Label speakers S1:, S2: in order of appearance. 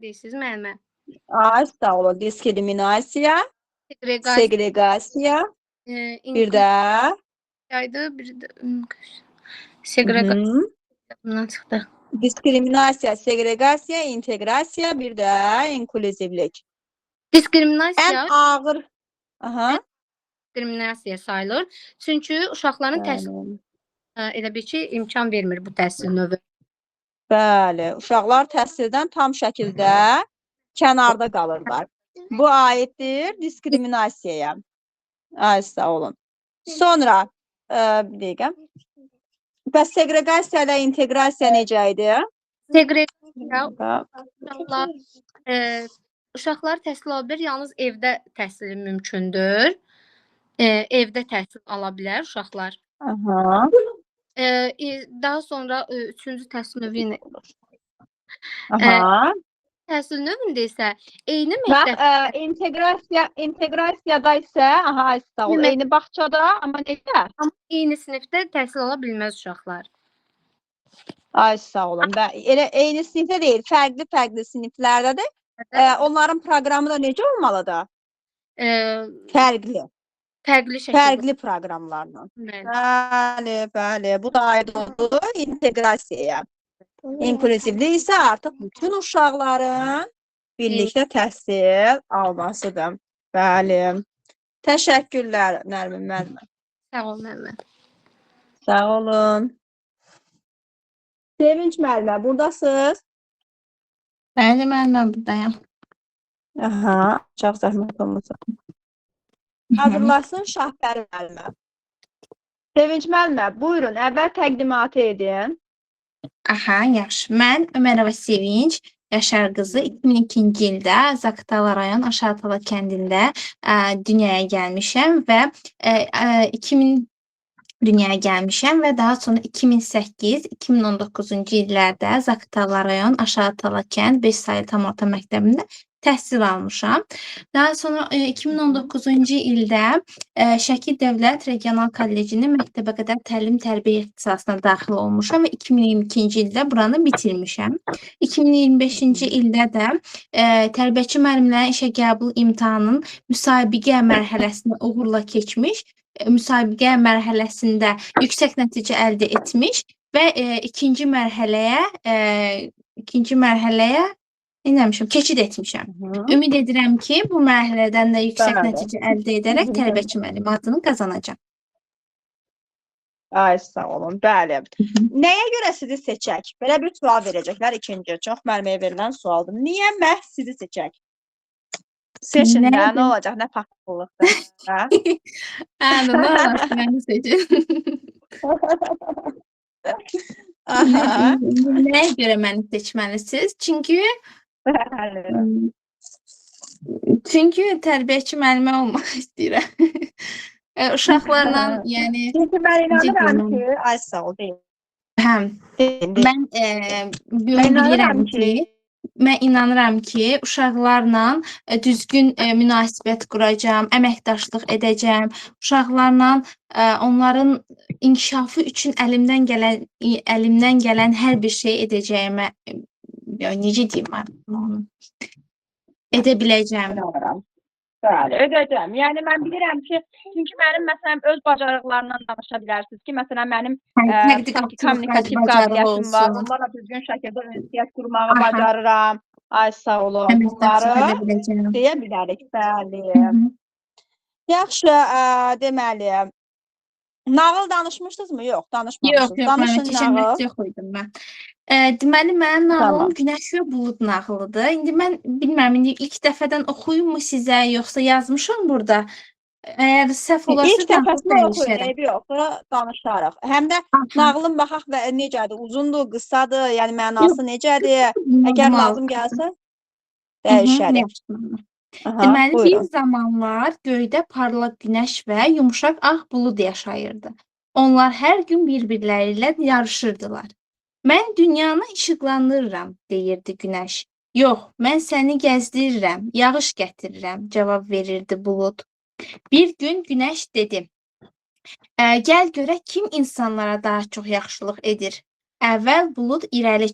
S1: Deyirsiz müəllimə.
S2: Ay, sağ olun. Diskriminasiya,
S1: Segregasiya,
S2: segregasiya, bir də
S1: inklusiyaydı, bir də
S2: hı
S1: segregasiya
S2: -hı.
S1: bundan çıxdı.
S2: Diskriminasiya, segregasiya, inteqrasiya, bir də inklüzivlik. Ən
S1: Diskriminasiya
S2: ağır. Aha.
S1: diskriminasiya sayılır. Çünki uşaqların təhsil
S2: Bəli.
S1: elə bir ki, imkan vermir bu təhsil növü.
S2: Bəli. Uşaqlar təhsildən tam şəkildə kənarda qalırlar. Bu aiddir diskriminasiyaya. Ay, sağ olun. Sonra bir dəqiqə. Bəs segregasiya ilə inteqrasiya necə idi?
S1: Segregasiya uşaqlar, uşaqlar təhsil ala bilər, yalnız evdə təhsili mümkündür. Evdə təhsil ala bilər uşaqlar.
S2: Aha.
S1: Daha sonra üçüncü təhsil növü yenə
S2: Aha.
S1: təhsil növündə isə eyni
S2: Bax,
S1: məktəb
S2: inteqrasiyada isə, aha, sağ ol. Eyni bağçada, amma necə?
S1: amma eyni sinifdə təhsil ala bilməz uşaqlar.
S2: Ay, sağ olun. Elə eyni sinifdə deyil, fərqli siniflərdədir. Onların proqramı da necə olmalıdır? Fərqli şəkildə. Fərqli proqramlarla. Bəli, bəli. Bu da aid oldu inteqrasiyaya. İnklüzivlik isə artıq bütün uşaqların birlikdə təhsil almasıdır. Bəli. Təşəkkürlər, Nərmin müəllimə.
S1: Sağ ol müəllimə.
S2: Sağ olun. Sevinç müəllimə, buradasınız?
S1: Bəli, müəllimə, buradayam.
S2: Aha, çox zəhmət olmasa. Hazırlasın Şahbəri müəllimə. Sevinç müəllimə, buyurun, əvvəl təqdimatı edin.
S1: Aha, yaxşı. Mən Ömərova Sevinç, Yaşar qızı 2002-ci ildə Zaqatala rayon Aşağıtala kəndində dünyaya gəlmişəm və 2000 dünyaya gəlmişəm və daha sonra 2008-2019-cu illərdə Zaqatala rayon Aşağıtala kənd 5 saylı tam orta məktəbində təhsil almışam. Daha sonra 2019-cu ildə Şəki Dövlət Regional Kollecinin məktəbəqədər təlim-tərbiyə ixtisasına daxil olmuşam və 2022-ci ildə buranı bitirmişəm. 2025-ci ildə də tərbiyəçi müəllimlərin işə qəbul imtahanının müsabiqə mərhələsini uğurla keçmiş, müsabiqə mərhələsində yüksək nəticə əldə etmiş və ikinci mərhələyə keçid etmişəm. Ümid edirəm ki, bu mərhələdən də yüksək nəticə əldə edərək tərbiyəçi müəllimi adını qazanacağam.
S2: Ay, sağ olun. Bəli. Nəyə görə sizi seçək? Belə bir sual verəcəklər ikinci. Çox müəlliməyə verilən sualdır. Niyə məhz sizi seçək? Seçin də, nə olacaq? Nə paxıllıqdır?
S1: Nə olacaq? Məni seçin. Nəyə görə məni seçməlisiniz? Çünki tərbiyəçi müəllimə olmaq istəyirəm. Uşaqlarla, yəni...
S2: Çünki mən inanıram ki, ay sağ ol, deyim.
S1: Mən inanıram ki, uşaqlarla düzgün münasibət quracağam, əməkdaşlıq edəcəm, uşaqlarla onların inkişafı üçün əlimdən gələn hər bir şey edəcəyimə, necə deyim mən, edə biləcəm.
S2: Bəli, edəcəm. Yəni, mən bilirəm ki, çünki mənim, məsələn, öz bacarıqlarından danışa bilərsiniz ki, məsələn, mənim kommunikativ qabiliyyətim var, onlarla düzgün şəkildə ünsiyyət qurmağı bacarıram. Ay, sağ olun. Bunları deyə bilərik, bəli. Yaxşı, deməli, nağıl danışmışdınızmı? Yox, danışmamışsınız.
S1: Yox, mən keçənlərdə yox idim mən. Deməli, mənim nağılım Günəş və Bulud nağılıdır. İndi mən bilmirəm, ilk dəfədən oxuyum mu sizə, yoxsa yazmışam burada? Əgər səhv olarsa,
S2: İlk dəfəsində oxuyun, eybi yoxdur, danışarıq. Həm də nağılın baxaq və necədir, uzundur, qısadır, yəni mənası necədir, əgər lazım gəlsə, dəyişərik.
S1: Deməli, bir zamanlar göydə parlaq günəş və yumuşaq ağ bulud yaşayırdı. Onlar hər gün bir-birləri ilə yarışırdılar. Mən dünyanı işıqlandırıram, deyirdi günəş. Yox, mən səni gəzdirirəm, yağış gətirirəm, cavab verirdi bulud. Bir gün günəş dedi, gəl görək kim insanlara daha çox yaxşılıq edir. Əvvəl bulud irəli